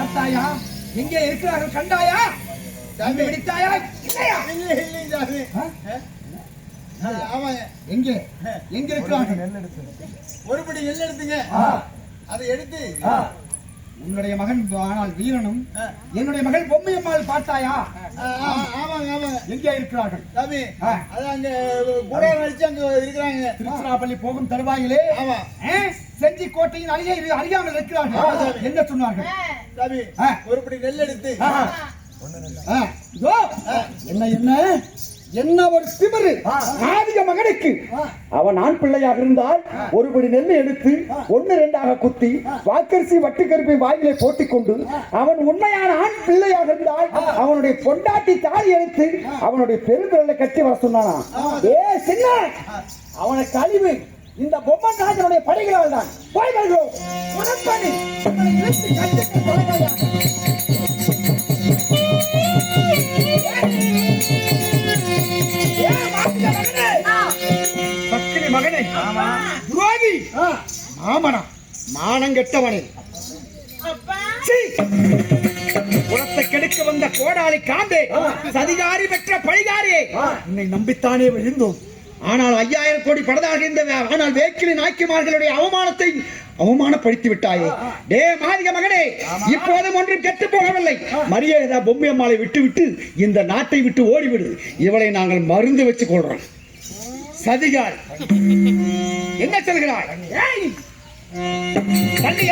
பார்த்தாயா? எங்கே இருக்கிறார்கள் கண்டாயா? தம்பி விடுத்தாயா? இல்லையா? எங்கே எங்க இருக்கிறார்கள்? ஒருபடி நெல் எடுத்துங்க. அதை எடுத்து உன்னுடைய மகன் ஆனால் வீரனும் என்னுடைய மகள் பொம்மையம்மாள் பார்த்தாயா? ஆமாங்க ஆமாங்க. எங்கே இருக்கிறார்கள்? சாமி அது அங்க கூடாரம் அடிச்சு அங்க இருக்கிறாங்க. திருச்சிராப்பள்ளி போகும் தருவாயிலே செஞ்சி கோட்டையின் அறியாமல் இருக்கிறார்கள். என்ன சொன்னார்கள்? சாமி ஒருபடி நெல் எடுத்து என்ன என்ன என்ன ஒரு திமிரு ஆதிக மகனுக்கு. அவன் ஆண் பிள்ளையாக இருந்தால் ஒருபடி நெல்லை எடுத்து 1-2 குத்தி வாக்கரிசி வட்டுக்கருப்பை வாயிலே போட்டிக் கொண்டு, அவன் உண்மையான ஆண் பிள்ளையாக இருந்தால் அவனுடைய பொண்டாட்டி தாய் எடுத்து அவனுடைய பெருந்திரலை கட்டி வர சொன்னானா? சின்ன அவனை கழிவு இந்த பொம்மன் ராஜனுடைய படைகளால் தான். போய் வருகிறோம். மகனே துரோகி மாமனா மானம் கெட்டவனே, குலத்தை கெடுக்க வந்த கோடாளி காம்பே, சதிகாரி பெற்ற பழிகாரியே, உன்னை நம்பித்தானே விழுந்தோம். ஆனால் 5000 கோடி படதாக இருந்த ஆனால் வேக்கிலின் நாய்க்குமார்களுடைய அவமானத்தை அவமானப்படுத்தி விட்டாயே. டே மாதிக மகனே, இப்போதும் ஒன்றும் கெட்டு போகவில்லை. மரியாதை பொம்மையம்மாளை விட்டு இந்த நாட்டை விட்டு ஓடிவிடு. இவளை நாங்கள் மருந்து வச்சு கொள்றோம். சதிகார் என்ன சொல்கிறாய்? கண்ணிய